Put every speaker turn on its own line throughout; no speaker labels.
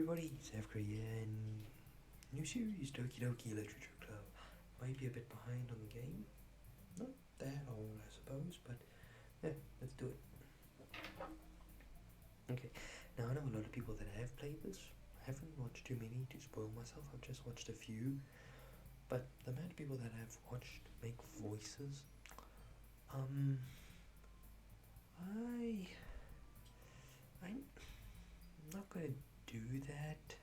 everybody, it's Afra here, and new series, Doki Doki Literature Club. Might be a bit behind on the game, not that old I suppose, but yeah, let's do it. Okay, now I know a lot of people that have played this. I haven't watched too many to spoil myself, I've just watched a few, but the amount of people that have watched make voices, I'm not gonna do that.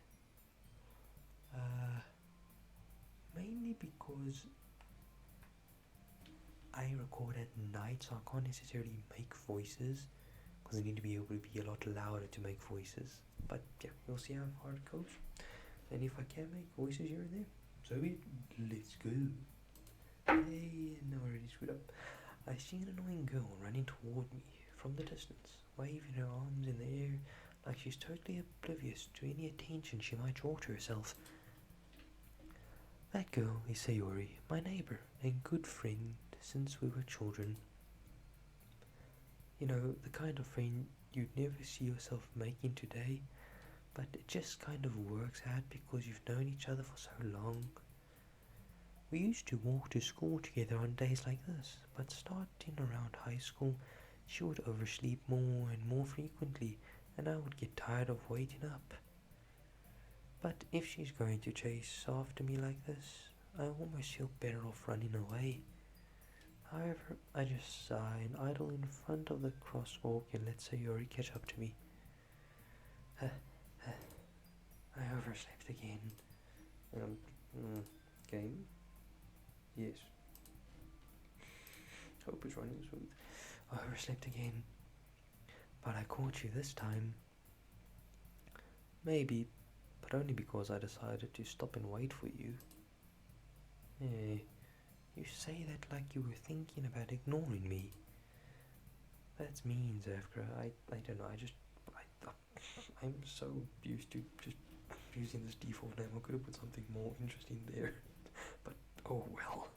Mainly because I record at night, so I can't necessarily make voices because I need to be able to be a lot louder to make voices. But yeah, we'll see how far it goes. And if I can make voices here and there, so be it. Let's go. Hey, no, I already screwed up. I see an annoying girl running toward me from the distance, waving her arms in the air like she's totally oblivious to any attention she might draw to herself. That girl is Sayori, my neighbour and good friend since we were children. You know, the kind of friend you'd never see yourself making today, but it just kind of works out because you've known each other for so long. We used to walk to school together on days like this, but starting around high school, she would oversleep more and more frequently, and I would get tired of waiting up. But if she's going to chase after me like this, I almost feel better off running away. However, I just sigh and idle in front of the crosswalk and let Sayori catch up to me. I overslept again. Game? Yes. Hope it's running smooth. I overslept again. But I caught you this time. Maybe, but only because I decided to stop and wait for you. Hey, you say that like you were thinking about ignoring me. That's mean, Zevka. I don't know, I'm so used to just using this default name. I could have put something more interesting there. But, oh well.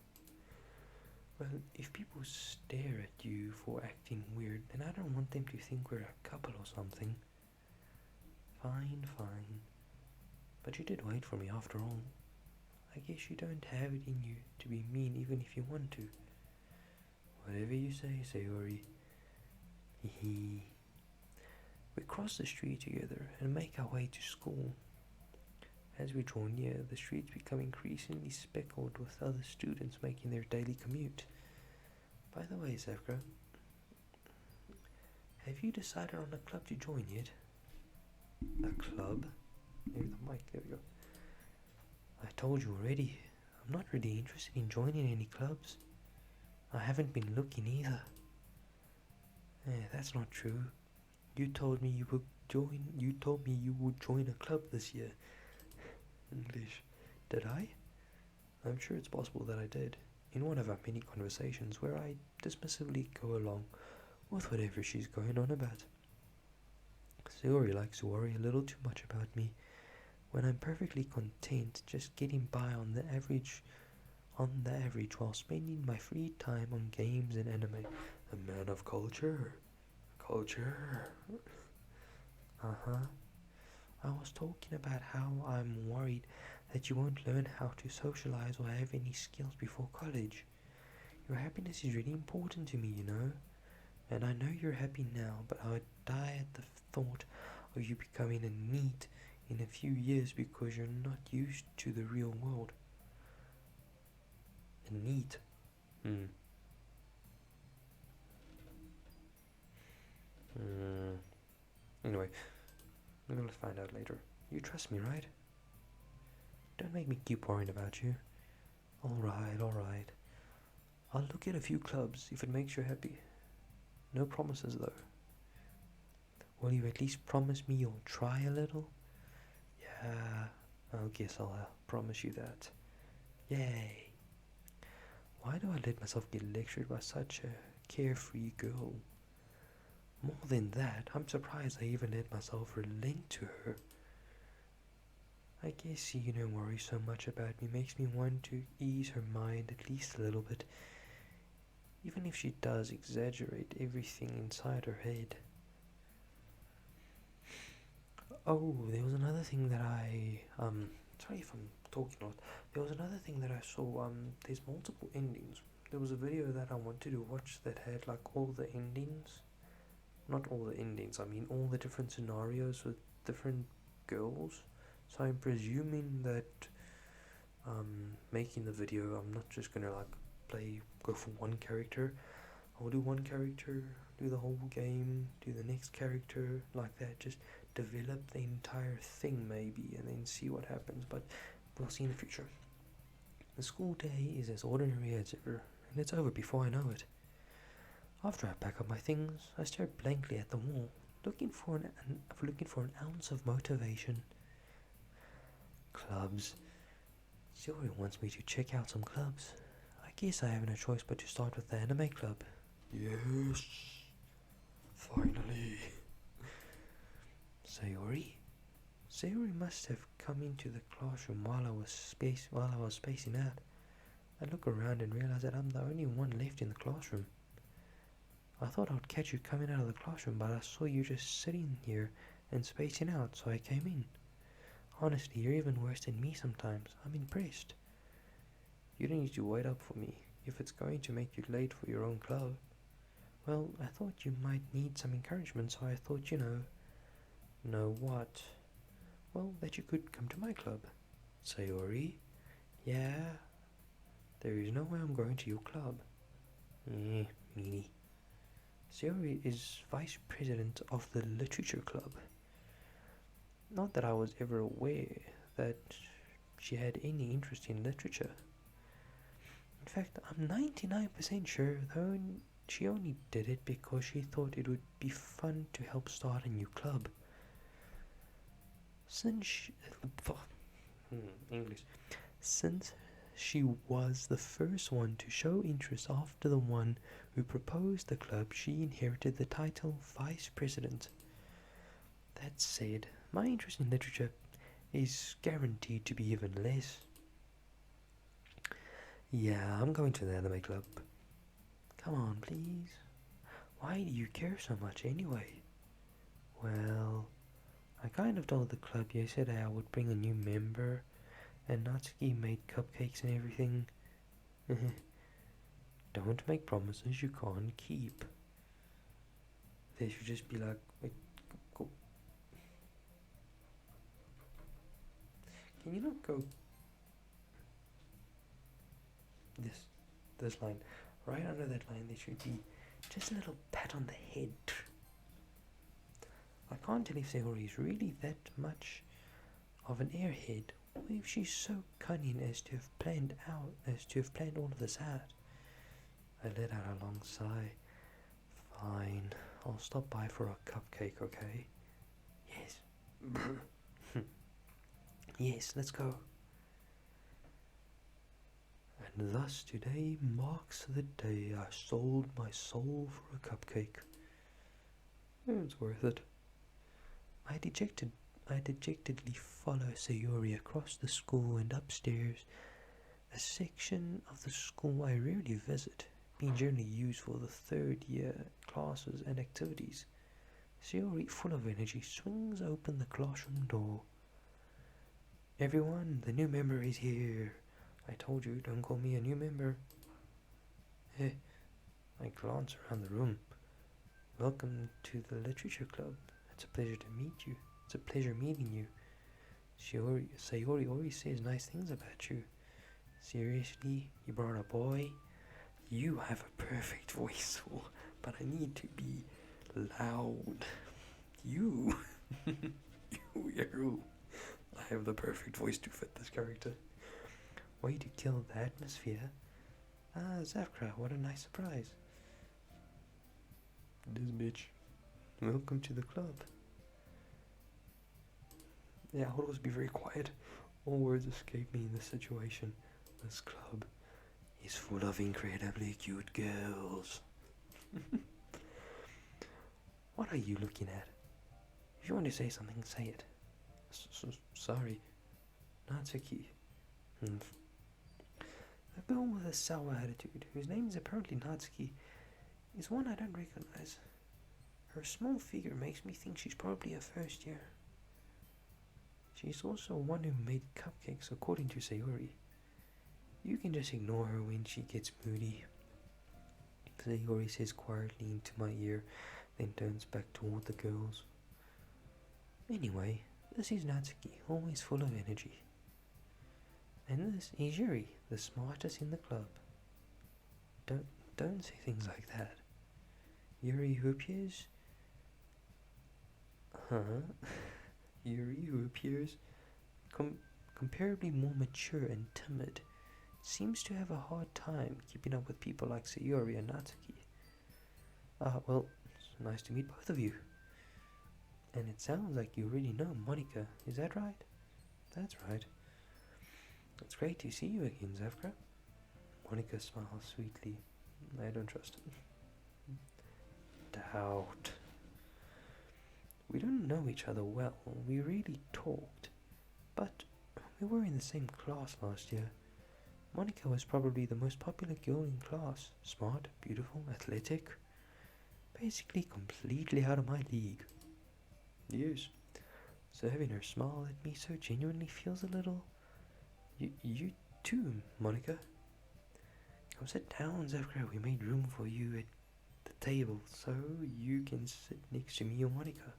Well, if people stare at you for acting weird, then I don't want them to think we're a couple or something. Fine. But you did wait for me after all. I guess you don't have it in you to be mean even if you want to. Whatever you say, Sayori. Hehe. We cross the street together and make our way to school. As we draw near, the streets become increasingly speckled with other students making their daily commute. By the way, Zevka, have you decided on a club to join yet? A club? Maybe the mic, there we go. I told you already, I'm not really interested in joining any clubs. I haven't been looking either. That's not true. You told me you would join a club this year. English. Did I? I'm sure it's possible that I did, in one of our many conversations where I dismissively go along with whatever she's going on about. Sayori likes to worry a little too much about me, when I'm perfectly content just getting by on the average while spending my free time on games and anime. A man of culture. I was talking about how I'm worried that you won't learn how to socialize or have any skills before college. Your happiness is really important to me, you know. And I know you're happy now, but I would die at the thought of you becoming a NEET in a few years because you're not used to the real world. A NEET? Anyway, maybe let's find out later. You trust me, right? Don't make me keep worrying about you. Alright. I'll look at a few clubs if it makes you happy. No promises though. Will you at least promise me you'll try a little? Yeah, I guess I'll promise you that. Yay. Why do I let myself get lectured by such a carefree girl? More than that, I'm surprised I even let myself relent to her. I guess seeing her worry so much about me makes me want to ease her mind at least a little bit, even if she does exaggerate everything inside her head. Oh, there was another thing that sorry if I'm talking a lot. There was another thing that I saw. There's multiple endings. There was a video that I wanted to watch that had like all the endings. Not all the endings. I mean all the different scenarios with different girls. So I'm presuming that making the video, I'm not just gonna like go for one character. I'll do one character, do the whole game, do the next character, like that. Just develop the entire thing maybe, and then see what happens. But we'll see in the future. The school day is as ordinary as ever, and it's over before I know it. After I pack up my things, I stare blankly at the wall, looking for an ounce of motivation. Clubs. Zori wants me to check out some clubs. I guess I have no choice but to start with the anime club. Yes, finally. Sayori must have come into the classroom while I was spacing out. I look around and realize that I'm the only one left in the classroom. I thought I'd catch you coming out of the classroom, but I saw you just sitting here and spacing out, so I came in. Honestly, you're even worse than me sometimes. I'm impressed. You don't need to wait up for me if it's going to make you late for your own club. Well, I thought you might need some encouragement, so I thought, know what? Well, that you could come to my club. Sayori? Yeah? There is no way I'm going to your club. Meanie. Sayori is vice president of the literature club. Not that I was ever aware that she had any interest in literature. In fact, I'm 99% sure though she only did it because she thought it would be fun to help start a new club. Since she was the first one to show interest after the one who proposed the club, she inherited the title Vice President. That said, my interest in literature is guaranteed to be even less. Yeah, I'm going to the anime club. Come on, please. Why do you care so much anyway? Well, I kind of told the club yesterday I would bring a new member, and Natsuki made cupcakes and everything. Don't make promises you can't keep. They should just be like, wait, go. Can you not go this line? Right under that line there should be just a little pat on the head. I can't tell if Sayori is really that much of an airhead, or if she's so cunning as to have planned all of this out. I let out a long sigh. Fine, I'll stop by for a cupcake, okay? Yes. Yes, let's go. And thus today marks the day I sold my soul for a cupcake. It's worth it. I dejectedly follow Sayori across the school and upstairs, a section of the school I rarely visit, being generally used for the third year classes and activities. Sayori, full of energy, swings open the classroom door. Everyone, the new member is here. I told you, don't call me a new member. I glance around the room. Welcome to the literature club. It's a pleasure to meet you. It's a pleasure meeting you. Sayori always says nice things about you. Seriously, you brought a boy? You have a perfect voice, but I need to be loud. You? You. I have the perfect voice to fit this character. Way to kill the atmosphere. Ah, Zafra, what a nice surprise. This bitch. Welcome to the club. Yeah, I'll always be very quiet. All words escape me in this situation. This club is full of incredibly cute girls. What are you looking at? If you want to say something, say it. Sorry. Natsuki. The girl with a sour attitude, whose name is apparently Natsuki, is one I don't recognize. Her small figure makes me think she's probably a first year. She's also one who made cupcakes, according to Sayori. You can just ignore her when she gets moody. Sayori says quietly into my ear, then turns back toward the girls. Anyway, this is Natsuki, always full of energy. And this is Yuri, the smartest in the club. Don't say things like that. Yuri, who appears... Yuri, who appears comparably more mature and timid, seems to have a hard time keeping up with people like Sayori and Natsuki. Well, it's nice to meet both of you. And it sounds like you already know Monika, is that right? That's right. It's great to see you again, Zevka. Monika smiles sweetly. I don't trust him. Doubt. We don't know each other well. We really talked. But we were in the same class last year. Monika was probably the most popular girl in class. Smart, beautiful, athletic. Basically completely out of my league. Yes. So having her smile at me so genuinely feels a little... You too, Monika. Come sit down, Zevka. We made room for you at the table so you can sit next to me and Monika.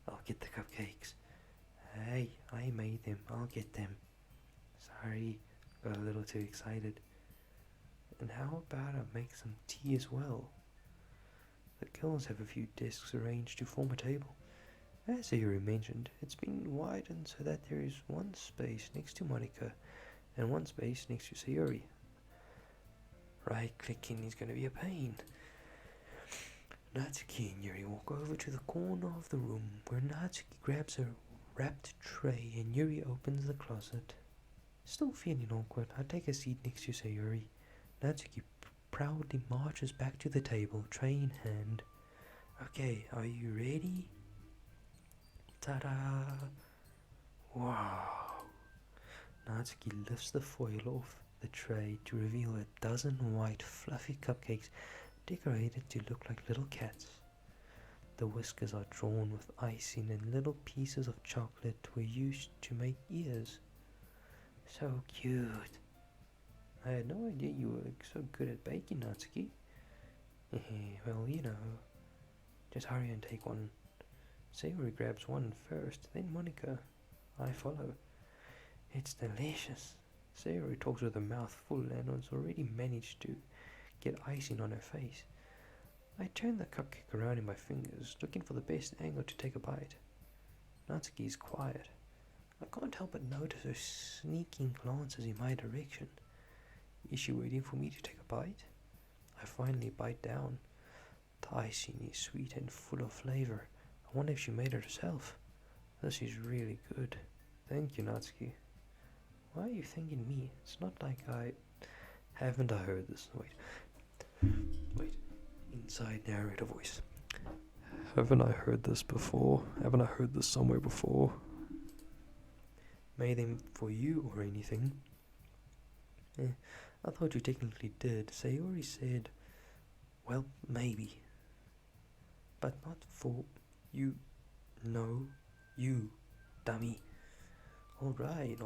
I'll get the cupcakes. Hey, I made them. I'll get them. Sorry, got a little too excited. And how about I make some tea as well? The girls have a few desks arranged to form a table. As Sayori mentioned, it's been widened so that there is one space next to Monika and one space next to Sayori. Right-clicking is going to be a pain. Natsuki and Yuri walk over to the corner of the room where Natsuki grabs a wrapped tray and Yuri opens the closet. Still feeling awkward, I take a seat next to Sayori. Natsuki proudly marches back to the table, tray in hand. Okay, are you ready? Ta-da! Wow! Natsuki lifts the foil off the tray to reveal a dozen white fluffy cupcakes decorated to look like little cats. The whiskers are drawn with icing and little pieces of chocolate were used to make ears. So cute. I had no idea you were so good at baking, Natsuki. Well, you know, just hurry and take one. Sayori grabs one first, then Monika. I follow. It's delicious. Sayori talks with her mouth full and has already managed to get icing on her face. I turn the cupcake around in my fingers, looking for the best angle to take a bite. Natsuki is quiet. I can't help but notice her sneaking glances in my direction. Is she waiting for me to take a bite? I finally bite down. The icing is sweet and full of flavor. I wonder if she made it herself. This is really good. Thank you, Natsuki. Why are you thanking me? It's not like I... Haven't I heard this? Wait. Inside narrator voice. Haven't I heard this before? Haven't I heard this somewhere before? Made them for you or anything? I thought you technically did. Sayori said, well, maybe. But not for you. No, you, dummy. Alright.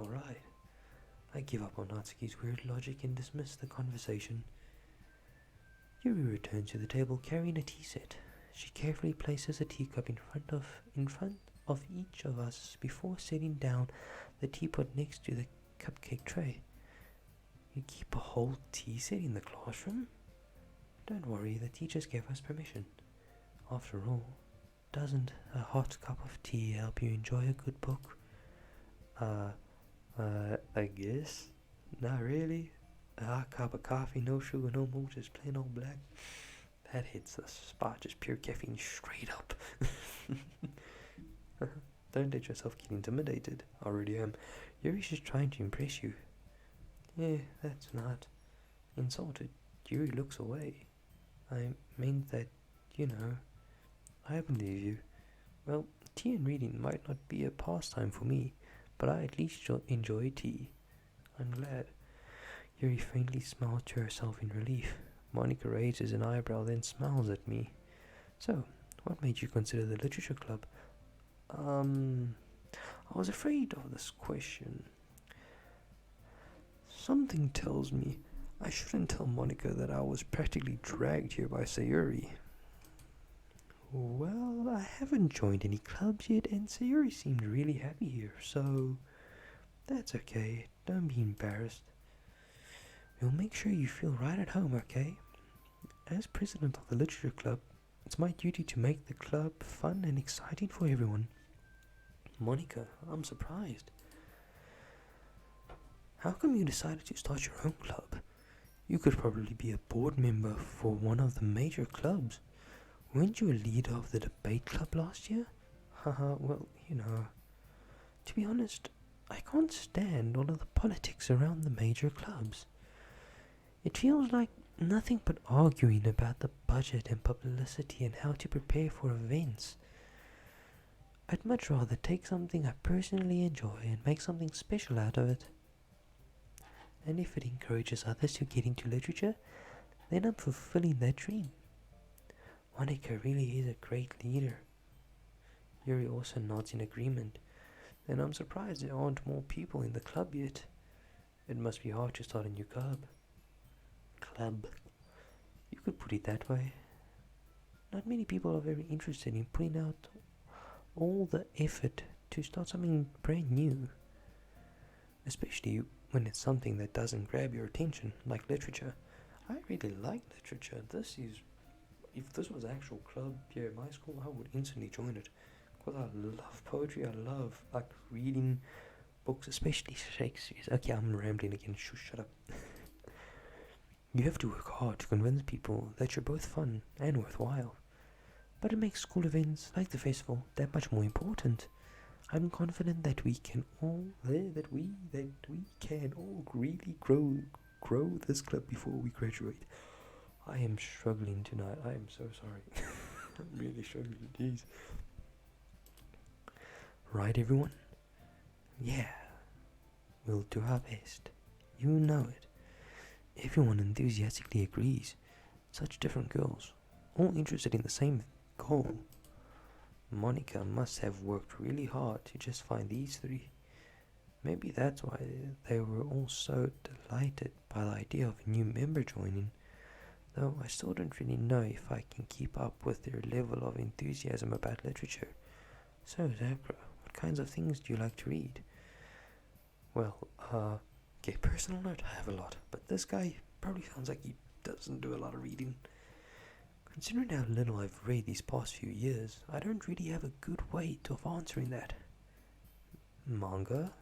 I give up on Natsuki's weird logic and dismiss the conversation. Yuri returns to the table carrying a tea set. She carefully places a teacup in front of each of us before setting down the teapot next to the cupcake tray. You keep a whole tea set in the classroom? Don't worry, the teachers gave us permission. After all, doesn't a hot cup of tea help you enjoy a good book? I guess. Not really. A hot cup of coffee, no sugar, no milk, just plain old black. That hits the spot, just pure caffeine straight up. Don't let yourself get intimidated. I already am. Yuri's just trying to impress you. Yeah, that's not. Insulted. Yuri looks away. I meant that, you know. I believe you. Well, tea and reading might not be a pastime for me, but I at least enjoy tea. I'm glad. Yuri faintly smiles to herself in relief. Monika raises an eyebrow, then smiles at me. So, what made you consider the literature club? I was afraid of this question. Something tells me I shouldn't tell Monica that I was practically dragged here by Sayuri. Well, I haven't joined any clubs yet, and Sayuri seemed really happy here, so that's okay. Don't be embarrassed. We'll make sure you feel right at home, okay? As president of the literature club, it's my duty to make the club fun and exciting for everyone. Monica, I'm surprised. How come you decided to start your own club? You could probably be a board member for one of the major clubs. Weren't you a leader of the debate club last year? Haha, well, to be honest, I can't stand all of the politics around the major clubs. It feels like nothing but arguing about the budget and publicity and how to prepare for events. I'd much rather take something I personally enjoy and make something special out of it. And if it encourages others to get into literature, then I'm fulfilling that dream. Monica really is a great leader. Yuri also nods in agreement. Then I'm surprised there aren't more people in the club yet. It must be hard to start a new club. You could put it that way. Not many people are very interested in putting out all the effort to start something brand new. Especially when it's something that doesn't grab your attention, like literature. I really like literature. If this was actual club here at my school, I would instantly join it. Because I love poetry, I love reading books, especially Shakespeare's. Okay, I'm rambling again, shut up. You have to work hard to convince people that you're both fun and worthwhile. But it makes school events like the festival that much more important. I'm confident that we can all really grow this club before we graduate. I am struggling tonight. I am so sorry. I'm really struggling. Jeez. Right, everyone? Yeah. We'll do our best. You know it. Everyone enthusiastically agrees. Such different girls, all interested in the same goal. Monica must have worked really hard to just find these three. Maybe that's why they were all so delighted by the idea of a new member joining, though I still don't really know if I can keep up with their level of enthusiasm about literature. So, Zabra, what kinds of things do you like to read? Well, okay, personal note, I have a lot, but this guy probably sounds like he doesn't do a lot of reading. Considering how little I've read these past few years, I don't really have a good way of answering that. Manga?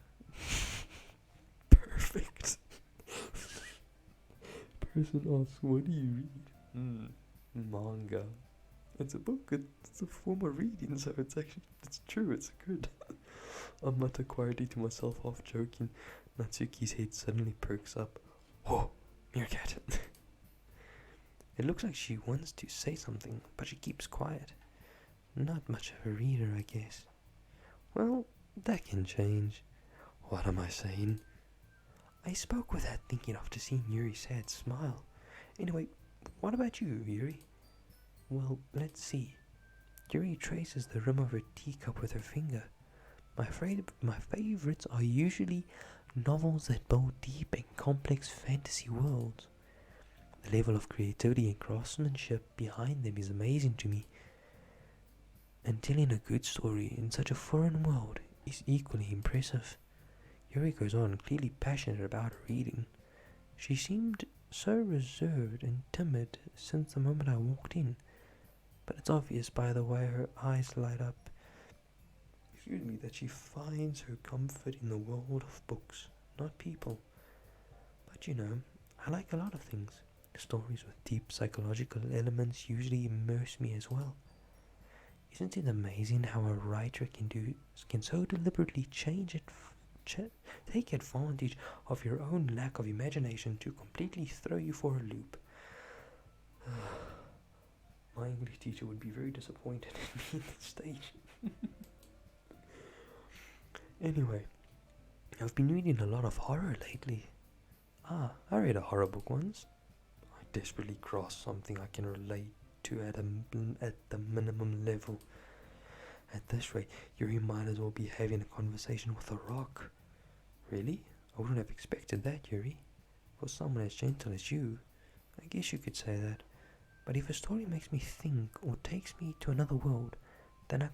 Perfect. Person asks, what do you read? Manga. It's a book, it's a form of reading, so it's true, it's good. I mutter quietly to myself, half joking. Natsuki's head suddenly perks up. Whoa, meerkat. It looks like she wants to say something, but she keeps quiet. Not much of a reader, I guess. Well, that can change. What am I saying? I spoke without thinking after seeing Yuri's sad smile. Anyway, what about you, Yuri? Well, let's see. Yuri traces the rim of her teacup with her finger. My favorites are usually novels that build deep and complex fantasy worlds. The level of creativity and craftsmanship behind them is amazing to me. And telling a good story in such a foreign world is equally impressive. Yuri goes on, clearly passionate about her reading. She seemed so reserved and timid since the moment I walked in, but it's obvious by the way her eyes light up, that she finds her comfort in the world of books, not people. But I like a lot of things. Stories with deep psychological elements usually immerse me as well. Isn't it amazing how a writer can so deliberately take advantage of your own lack of imagination to completely throw you for a loop? My English teacher would be very disappointed in me at this stage. Anyway, I've been reading a lot of horror lately. I read a horror book once. I desperately grasped something I can relate to at the minimum level. At this rate, Yuri might as well be having a conversation with a rock. Really? I wouldn't have expected that, Yuri. For someone as gentle as you, I guess you could say that. But if a story makes me think or takes me to another world, then I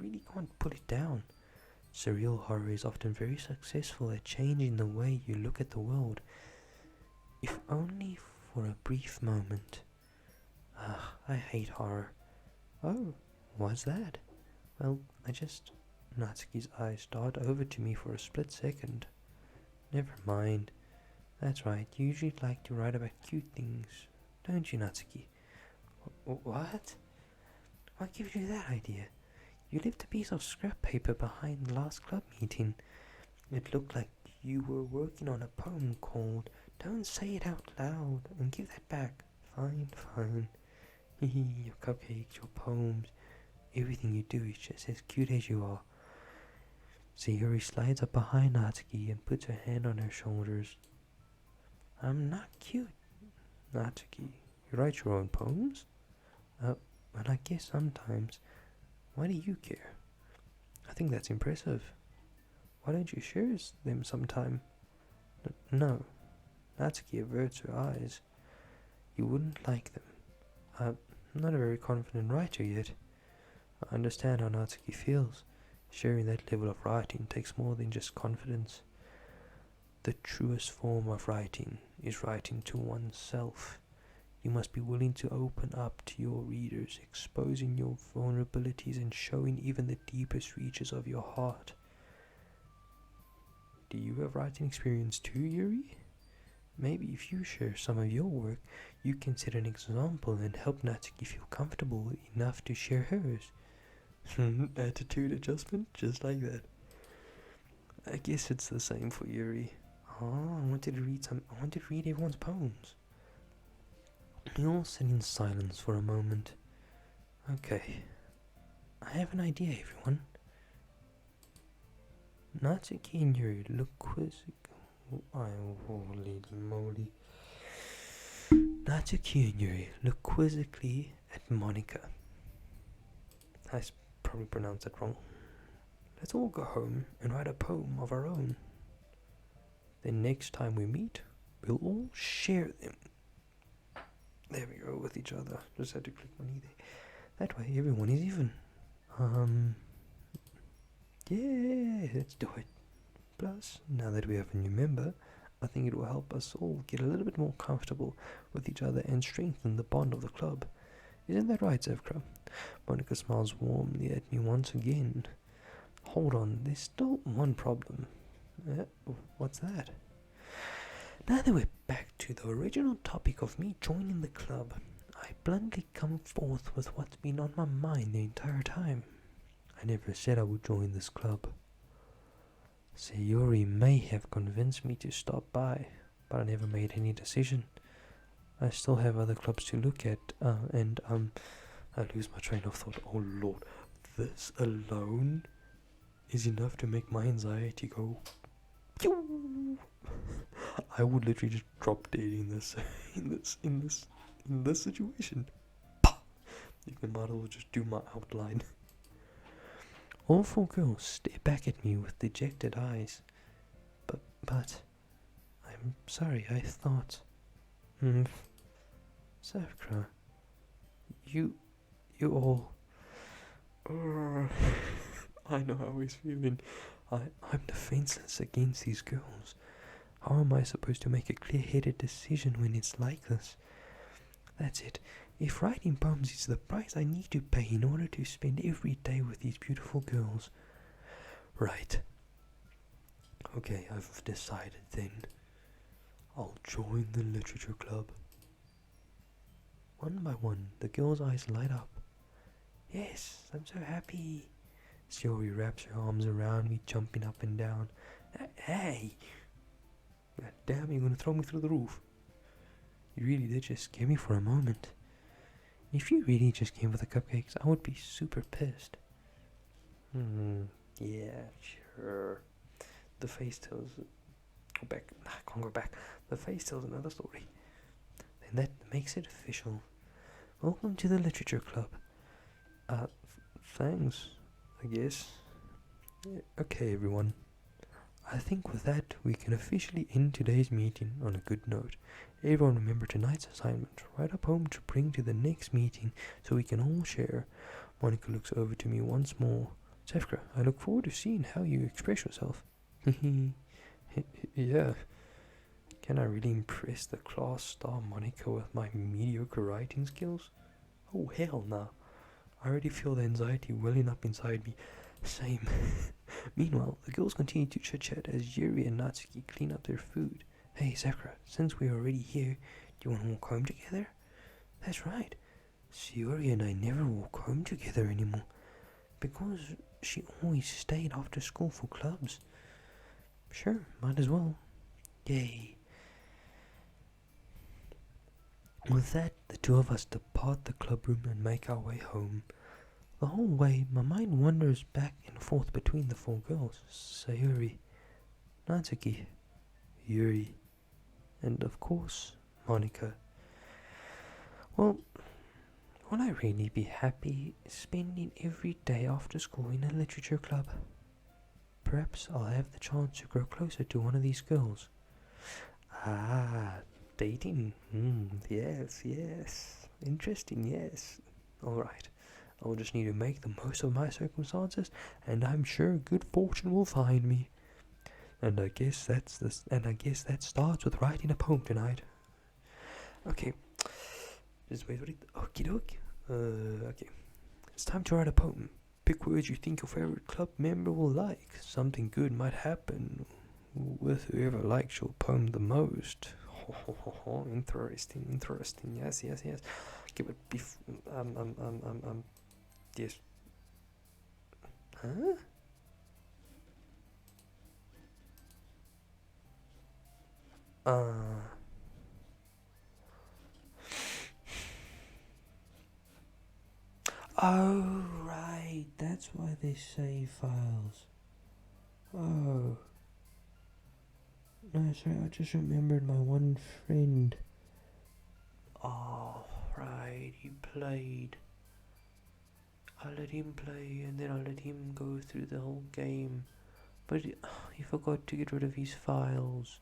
really can't put it down. Surreal horror is often very successful at changing the way you look at the world, if only for a brief moment. I hate horror. Oh, what's that? Well, Natsuki's eyes dart over to me for a split second. Never mind. That's right, you usually like to write about cute things, don't you, Natsuki? What? What gives you that idea? You left a piece of scrap paper behind the last club meeting. It looked like you were working on a poem called Don't Say It Out Loud, and give that back. Fine, fine. Your cupcakes, your poems, everything you do is just as cute as you are. Sayuri slides up behind Natsuki and puts her hand on her shoulders. I'm not cute, Natsuki. You write your own poems? Well, I guess sometimes. Why do you care? I think that's impressive. Why don't you share them sometime? No. Natsuki averts her eyes. You wouldn't like them. I'm not a very confident writer yet. I understand how Natsuki feels. Sharing that level of writing takes more than just confidence. The truest form of writing is writing to oneself. You must be willing to open up to your readers, exposing your vulnerabilities and showing even the deepest reaches of your heart. Do you have writing experience too, Yuri? Maybe if you share some of your work, you can set an example and help Natsuki feel comfortable enough to share hers. Attitude adjustment, just like that. I guess it's the same for Yuri. Oh, I wanted to read everyone's poems. We all sit in silence for a moment. Okay, I have an idea, everyone. Natsuki and Yuri look quizzical. Oh, lady moly. Natsuki and Yuri look quizzically at Monica. I probably pronounced that wrong. Let's all go home and write a poem of our own. Then next time we meet, we'll all share them. There we go, with each other. Just had to click on either. That way everyone is even. Yeah, let's do it. Plus, now that we have a new member, I think it will help us all get a little bit more comfortable with each other and strengthen the bond of the club. Isn't that right, Zevkra? Monica smiles warmly at me once again. Hold on, there's still one problem. What's that? Now that we're back to the original topic of me joining the club, I bluntly come forth with what's been on my mind the entire time. I never said I would join this club. Sayuri may have convinced me to stop by, but I never made any decision. I still have other clubs to look at, and I lose my train of thought. Oh Lord, this alone is enough to make my anxiety go. I would literally just drop dead in this situation. You can might as well just do my outline. All four girls stare back at me with dejected eyes. But I'm sorry, I thought. Zevkra, you all. I know how he's feeling. I'm defenseless against these girls. How am I supposed to make a clear-headed decision when it's like this? That's it. If writing poems is the price I need to pay in order to spend every day with these beautiful girls. Right. Okay, I've decided then. I'll join the literature club. One by one, the girls' eyes light up. Yes, I'm so happy. Sayuri wraps her arms around me, jumping up and down. Hey! God damn, you're gonna throw me through the roof. You really did just scare me for a moment. If you really just came for the cupcakes, I would be super pissed. Yeah, sure. The face tells... Go back. I can't go back. The face tells another story. Then that makes it official. Welcome to the literature club. thanks, I guess. Okay, everyone. I think with that, we can officially end today's meeting on a good note. Everyone remember tonight's assignment. Write a poem to bring to the next meeting so we can all share. Monica looks over to me once more. Zefka, I look forward to seeing how you express yourself. Yeah. Can I really impress the class star Monica with my mediocre writing skills? Oh, hell nah. I already feel the anxiety welling up inside me. Same. Meanwhile, the girls continue to chit-chat as Yuri and Natsuki clean up their food. Hey, Sakura, since we're already here, do you want to walk home together? That's right. Sayori and I never walk home together anymore, because she always stayed after school for clubs. Sure, might as well. Yay. With that, the two of us depart the club room and make our way home. The whole way, my mind wanders back and forth between the four girls, Sayori, Natsuki, Yuri, and of course, Monica. Well, will I really be happy spending every day after school in a literature club? Perhaps I'll have the chance to grow closer to one of these girls. Ah, dating. Yes. Interesting, yes. Alright. I'll just need to make the most of my circumstances, and I'm sure good fortune will find me. And I guess that starts with writing a poem tonight. Okay. Just wait. Okie dokie. Okay. It's time to write a poem. Pick words you think your favorite club member will like. Something good might happen with whoever likes your poem the most. Interesting. Yes. Okay, but yes. Huh? Oh, right. That's why they save files. Oh. No, sorry, I just remembered my one friend. Oh, right. He played. I let him play, and then I let him go through the whole game. But he forgot to get rid of his files.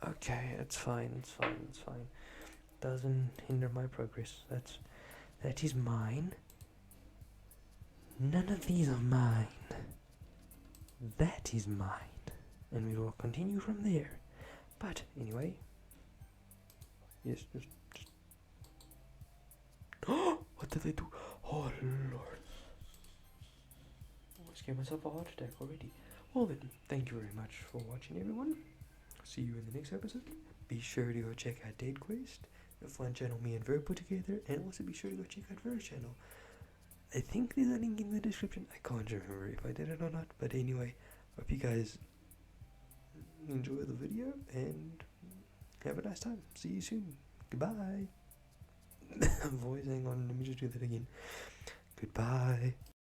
Okay, it's fine. Doesn't hinder my progress. That is mine. None of these are mine. That is mine. And we will continue from there. But anyway. Yes, just what did I do? Oh Lord. I almost gave myself a heart attack already. Well then, thank you very much for watching, everyone. See you in the next episode. Be sure to go check out Dead Quest, the fun channel me and Ver put together, and also be sure to go check out Ver's channel. I think there's a link in the description. I can't remember if I did it or not, but anyway, hope you guys enjoy the video and have a nice time. See you soon. Goodbye. Voice, hang on, let me just do that again. Goodbye.